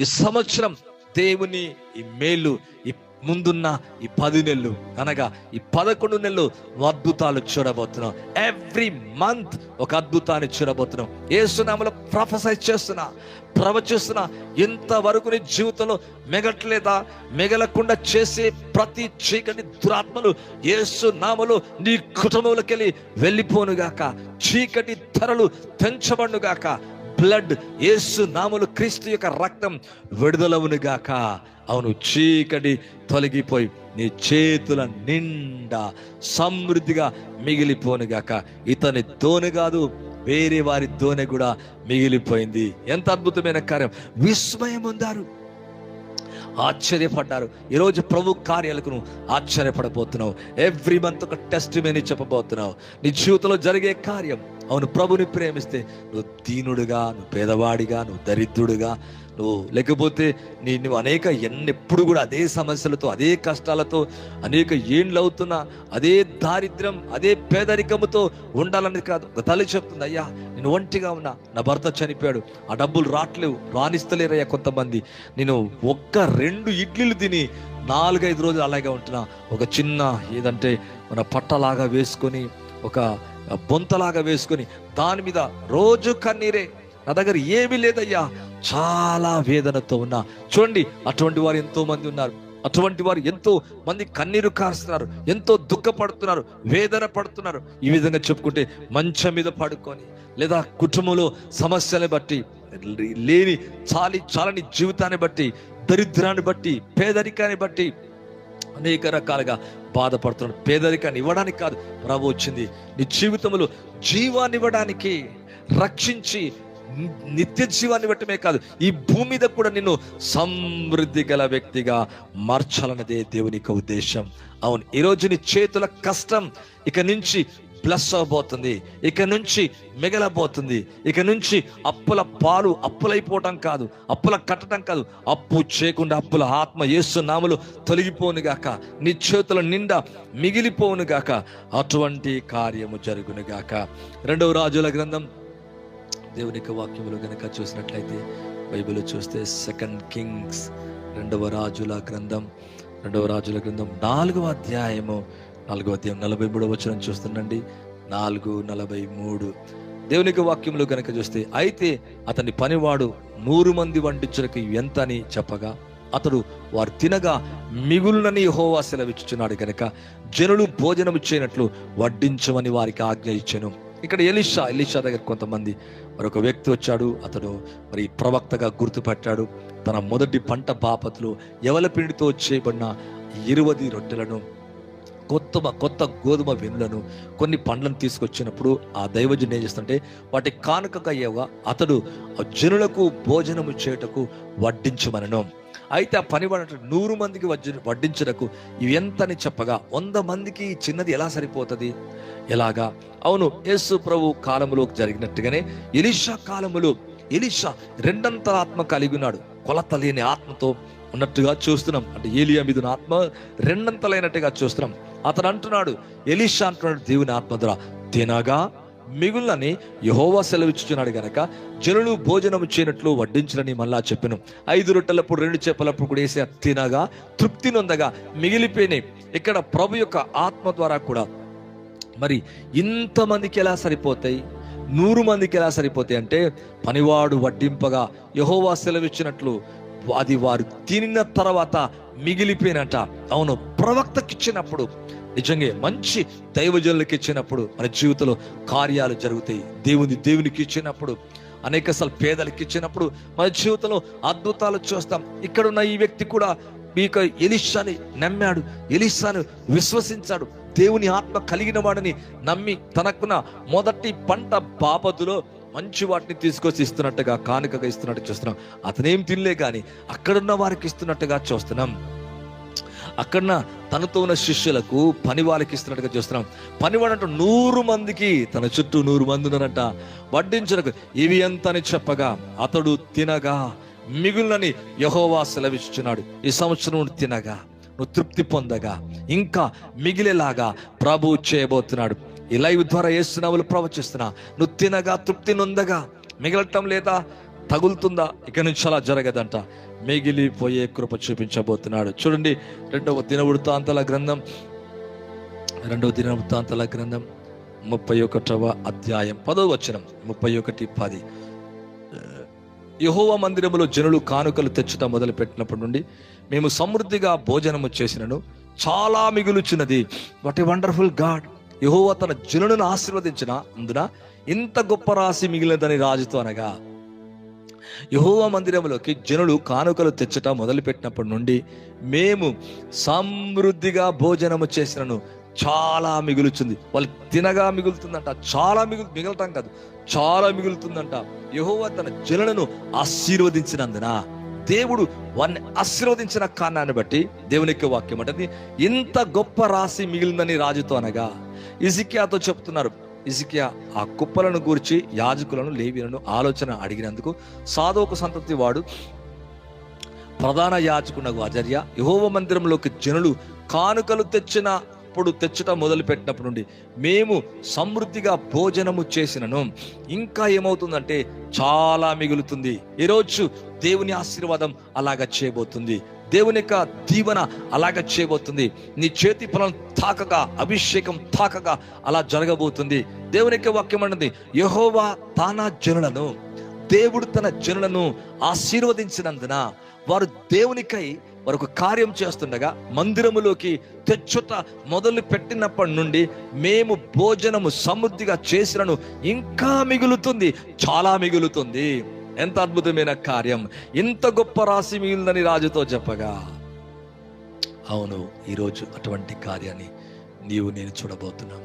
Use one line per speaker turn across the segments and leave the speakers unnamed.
ఈ సంవత్సరం దేవుని ఈ మేలు, ఈ ముందున్న ఈ 10 నెలలు అనగా ఈ 11 నెలలు అద్భుతాలు చూడబోతున్నాం. ఎవ్రీ మంత్ ఒక అద్భుతాన్ని చూడబోతున్నాం. యేసు నామములో ప్రొఫెసైజ్ చేస్తున్నా, ప్రవచిస్తున్నా. ఇంతవరకు నీ జీవితంలో మెగట్లేదా? మెగలకుండా చేసే ప్రతి చీకటి దురాత్మలు యేసు నామములో నీ కుటుంబంలోకి వెళ్ళిపోనుగాక. చీకటి ధరలు తెంచబడునుగాక. బ్లడ్, యేసు నామములో క్రీస్తు యొక్క రక్తం విడుదలవునుగాక. అవును, చీకటి తొలగిపోయి నీ చేతుల నిండా సమృద్ధిగా మిగిలిపోనుగాక. ఇతని దోనె కాదు, వేరే వారి దోనె కూడా మిగిలిపోయింది. ఎంత అద్భుతమైన కార్యం! విస్మయం పొందారు, ఆశ్చర్యపడ్డారు. ఈరోజు ప్రభు కార్యాలకు నువ్వు ఆశ్చర్యపడబోతున్నావు. ఎవ్రీ మంత్ ఒక టెస్ట్ మేని చెప్పబోతున్నావు. నీ జీవితంలో జరిగే కార్యం. అవును, ప్రభుని ప్రేమిస్తే నువ్వు దీనుడుగా, నువ్వు పేదవాడిగా, నువ్వు దరిద్రుడుగా, నువ్వు లేకపోతే నువ్వు ఎప్పుడు కూడా అదే సమస్యలతో, అదే కష్టాలతో అనేక ఏండ్లు అవుతున్నా అదే దారిద్ర్యం, అదే పేదరికముతో ఉండాలని కాదు. ఒక తల్లి చెప్తుంది, అయ్యా నేను ఒంటిగా ఉన్నా, నా భర్త చనిపోయాడు, ఆ డబ్బులు రావట్లేవు, రాణిస్తలేరయ్యా కొంతమంది, నేను 1-2 ఇడ్లీలు తిని 4-5 రోజులు అలాగే ఉంటున్నా. ఒక చిన్న ఏదంటే మన పట్టలాగా వేసుకొని, ఒక బొంతలాగా వేసుకొని దాని మీద రోజు కన్నీరే, నా దగ్గర ఏమీ లేదయ్యా, చాలా వేదనతో ఉన్నా. చూడండి, అటువంటి వారు ఎంతో మంది ఉన్నారు. అటువంటి వారు ఎంతో మంది కన్నీరు కారుస్తున్నారు, ఎంతో దుఃఖపడుతున్నారు, వేదన పడుతున్నారు. ఈ విధంగా చెప్పుకుంటే మంచం మీద పడుకొని, లేదా కుటుంబంలో సమస్యలను బట్టి, లేని చాలని జీవితాన్ని బట్టి, దరిద్రాన్ని బట్టి, పేదరికాన్ని బట్టి అనేక రకాలుగా బాధపడుతున్నాడు. పేదరికాన్ని ఇవ్వడానికి కాదు, ప్రభు వచ్చింది నీ జీవితంలో జీవాన్ని ఇవ్వడానికి, రక్షించి నిత్య జీవాన్ని ఇవ్వటమే కాదు, ఈ భూమి మీద కూడా నిన్ను సమృద్ధి గల వ్యక్తిగా మార్చాలన్నదే దేవుని యొక్క ఉద్దేశం. అవును, ఈరోజు నీ చేతుల కష్టం ఇక నుంచి ప్లస్ అవబోతుంది, ఇక నుంచి మిగలబోతుంది. ఇక నుంచి అప్పుల పాలు, అప్పులైపోవటం కాదు, అప్పుల కట్టడం కాదు, అప్పు చేయకుండా అప్పుల ఆత్మ యేసు నామములో తొలగిపోనుగాక. నీ చేతుల నిండా మిగిలిపోనుగాక. అటువంటి కార్యము జరుగునుగాక. 2వ రాజుల గ్రంథం దేవుని యొక్క వాక్యములో కనుక చూసినట్లయితే, బైబిల్ చూస్తే 2 కింగ్స్ 2వ రాజుల గ్రంథం 4వ అధ్యాయము 43వ వచనం చూస్తుండండి. 4:43 దేవుని యొక్క వాక్యంలో కనుక చూస్తే, అయితే అతని పనివాడు 100 మంది వండించుటకు ఎంత అని చెప్పగా, అతడు వారు తినగా మిగులునని యెహోవా సెలవిచ్చుచున్నాడు కనుక జనులు భోజనము చేయనట్లు వడ్డించమని వారికి ఆజ్ఞ ఇచ్చెను. ఇక్కడ ఎలీషా దగ్గర కొంతమంది మరొక వ్యక్తి వచ్చాడు. అతడు మరి ప్రవక్తగా గుర్తుపట్టాడు. తన మొదటి పంట బాపతులు యవల పిండితో చేయబడిన 20 రొట్టెలను, కొత్త గోధుమ వెన్నులను, కొన్ని పండ్లను తీసుకొచ్చినప్పుడు ఆ దైవజనుడు ఏం చేస్తుంటే వాటి కానుకగా అయ్యేవా అతడు జనులకు భోజనము చేయుటకు వడ్డించమనను. అయితే ఆ పని 100 మందికి వడ్డించుటకు ఇవి ఎంతని చెప్పగా, 100 మందికి చిన్నది ఎలా సరిపోతుంది? ఎలాగా? అవును, యేసు ప్రభు కాలములో జరిగినట్టుగానే ఎలీషా కాలములో ఎలీషా 2 ఆత్మ కలిగి ఉన్నాడు. కొలత లేని ఆత్మతో ఉన్నట్టుగా చూస్తున్నాం. అంటే ఏలియా మీద ఆత్మ 2 చూస్తున్నాం. అతను అంటున్నాడు, ఎలీషా అంటున్నాడు, దేవుని ఆత్మ ద్వారా తినగా మిగులని యెహోవా సెలవిచ్చుచున్నాడు గనక జనులు భోజనము చేయనట్లు వడ్డించలని మళ్ళా చెప్పాను. 5 రొట్టెలప్పుడు 2 చేపలప్పుడు కూడా వేసి తినగా తృప్తి నొందగా మిగిలిపోయినాయి. ఇక్కడ ప్రభు యొక్క ఆత్మ ద్వారా కూడా మరి ఇంతమందికి ఎలా సరిపోతాయి, 100 మందికి ఎలా సరిపోతాయి అంటే, పనివాడు వడ్డింపగా యెహోవా సెలవిచ్చినట్లు అది వారు తినిన తర్వాత మిగిలిపోయినట. అవును, ప్రవక్తకి ఇచ్చినప్పుడు, నిజంగా మంచి దైవజనులకి ఇచ్చినప్పుడు మన జీవితంలో కార్యాలు జరుగుతాయి. దేవునికి ఇచ్చినప్పుడు, అనేకసార్లు పేదలకు ఇచ్చినప్పుడు మన జీవితంలో అద్భుతాలు చూస్తాం. ఇక్కడున్న ఈ వ్యక్తి కూడా మీకు ఎలీషాని నమ్మాడు, ఎలీషాను విశ్వసించాడు. దేవుని ఆత్మ కలిగిన వాడిని నమ్మి తనకున్న మొదటి పంట బాపతులో మంచి వాటిని తీసుకొచ్చి ఇస్తున్నట్టుగా, కానుకగా ఇస్తున్నట్టు చూస్తున్నాం. అతనేం తినలే కానీ అక్కడున్న వారికి ఇస్తున్నట్టుగా చూస్తున్నాం. అక్కడ తనతో ఉన్న శిష్యులకు, పని వాళ్ళకి ఇస్తున్నట్టుగా చూస్తున్నాం. పనివాడంట 100 మందికి, తన చుట్టూ 100 మంది ఉన్నారంట, వడ్డించడానికి ఇవి ఎంత అని చెప్పగా అతడు తినగా మిగులని యెహోవా సెలవిచ్చుచున్నాడు. ఈ సంవత్సరం తినగా, నువ్వు తృప్తి పొందగా, ఇంకా మిగిలేలాగా ప్రభు చేయబోతున్నాడు. ఈ లైవ్ ద్వారా యేసు నామములో ప్రవచిస్తున్నా, నువ్వు తినగా తృప్తి నొందగా, మిగలటం లేదా తగులుతుందా? ఇక నుంచి అలా జరగదంట. మిగిలిపోయే కృప చూపించబోతున్నాడు. చూడండి, రెండవ దినవృత్తాంతాల గ్రంథం 31వ అధ్యాయం 10వ వచనం, 31:10. యెహోవా మందిరములో జనులు కానుకలు తెచ్చుట మొదలు పెట్టినప్పటి నుండి మేము సమృద్ధిగా భోజనము చేసినను చాలా మిగులుచున్నది. What a wonderful God! Jehovah తన జనులను ఆశీర్వదించిన అందున ఇంత గొప్ప రాశి మిగిలినదని రాజుతో అనగా, యెహోవా మందిరంలోకి జనులు కానుకలు తెచ్చుట మొదలు పెట్టినప్పటి నుండి మేము సమృద్ధిగా భోజనము చేసినను చాలా మిగులుచుంది. వాళ్ళు తినగా మిగులుతుందంట. చాలా మిగలటం కాదు, చాలా మిగులుతుందంట. యెహోవా తన జనులను ఆశీర్వదించినందున, దేవుడు వారిని ఆశీర్వదించిన కారణాన్ని బట్టి దేవుని యొక్క వాక్యం అంటది ఇంత గొప్ప రాశి మిగిలిందని రాజుతో అనగా, హిజ్కియాతో చెప్తున్నారు. హిజ్కియా ఆ కుప్పలను గూర్చి యాజకులను లేవీయులను ఆలోచన అడిగినందుకు సాదోకు సంతతి వాడు ప్రధాన యాజకునగు అజర్య యెహోవా మందిరంలోకి జనులు కానుకలు తెచ్చుట మొదలు పెట్టినప్పటి నుండి మేము సమృద్ధిగా భోజనము చేసినను ఇంకా ఏమవుతుందంటే చాలా మిగులుతుంది. ఈరోజు దేవుని ఆశీర్వాదం అలాగా చేయబోతుంది. దేవుని యొక్క దీవెన అలాగ చేయబోతుంది. నీ చేతి ఫలం తాకగా, అభిషేకం తాకగా అలా జరగబోతుంది. దేవుని యొక్క వాక్యం అన్నది యెహోవా తన జనులను, దేవుడు తన జనులను ఆశీర్వదించినందున వారు దేవునికై వారు ఒక కార్యం చేస్తుండగా మందిరములోకి తెచ్చుట మొదలు పెట్టినప్పటి నుండి మేము భోజనము సమృద్ధిగా చేసినను ఇంకా మిగులుతుంది, చాలా మిగులుతుంది. ఎంత అద్భుతమైన కార్యం! ఇంత గొప్ప రాశి మిగిలిందని రాజుతో చెప్పగా, అవును, ఈరోజు అటువంటి కార్యాన్ని నీవు నేను చూడబోతున్నాం.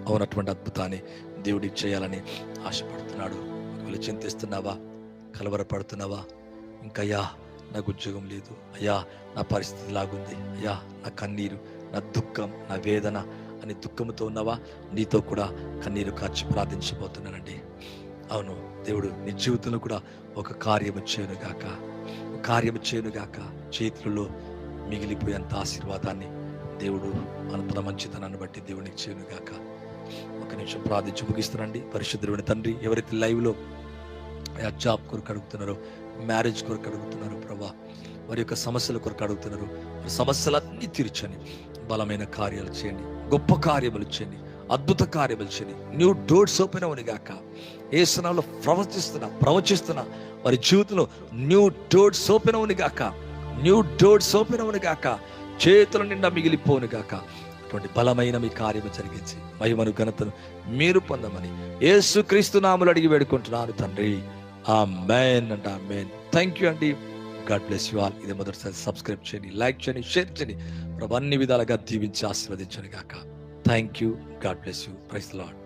అవును, అటువంటి అద్భుతాన్ని దేవుడికి చేయాలని ఆశపడుతున్నాడు. ఒకవేళ చింతిస్తున్నావా, కలవరపడుతున్నావా, ఇంకయ్యా నాకు ఉద్యోగం లేదు, అయ్యా నా పరిస్థితి లాగుంది, అయ్యా నా కన్నీరు, నా దుఃఖం, నా వేదన అని దుఃఖంతో ఉన్నావా, నీతో కూడా కన్నీరు కార్చి ప్రార్థించబోతున్నానండి. అవును, దేవుడు నీ జీవితంలో కూడా ఒక కార్యము చేయనుగాక, చేతులలో మిగిలిపోయేంత ఆశీర్వాదాన్ని దేవుడు తన మంచితనాన్ని బట్టి దేవునికి చేయనుగాక. ఒక నిమిషం ప్రార్థించి ముగిస్తానండి. పరిశుద్ధుడైన తండ్రి, ఎవరైతే లైవ్లో జాబ్ కొరకు అడుగుతున్నారో, మ్యారేజ్ కొరకు అడుగుతున్నారు ప్రభా, వారి యొక్క సమస్యల కొరకు అడుగుతున్నారు, వారి సమస్యలన్నీ తీర్చండి. బలమైన కార్యాలు చేయండి, గొప్ప కార్యములు చేయండి, అద్భుత కార్యములు చేయండి. న్యూ డోర్స్ ఓపెన్ అవును గాక. యేసు నామములో ప్రవచిస్తున్నా వారి జీవితంలో న్యూ డోర్స్ ఓపెన్ అవును గాక, న్యూ డోర్స్ ఓపెన్ అవును గాక, చేతుల నిండా మిగిలిపోను గాక. అటువంటి బలమైన మీ కార్యము జరిగించి మహిమను ఘనతను మీరు పొందమని యేసుక్రీస్తు నామములో అడిగి వేడుకుంటున్నాను తండ్రి. ఆమేన్ అండ్ ఆమేన్. థ్యాంక్ యూ అండి. God bless you all. ఇది మొదటిసారి సబ్స్క్రైబ్ చేయండి, లైక్ చేయండి, షేర్ చేయండి. ప్రభు అన్ని విధాలుగా దీవించి ఆశీర్వదించను గాక. Thank you. God bless you. Praise the lord.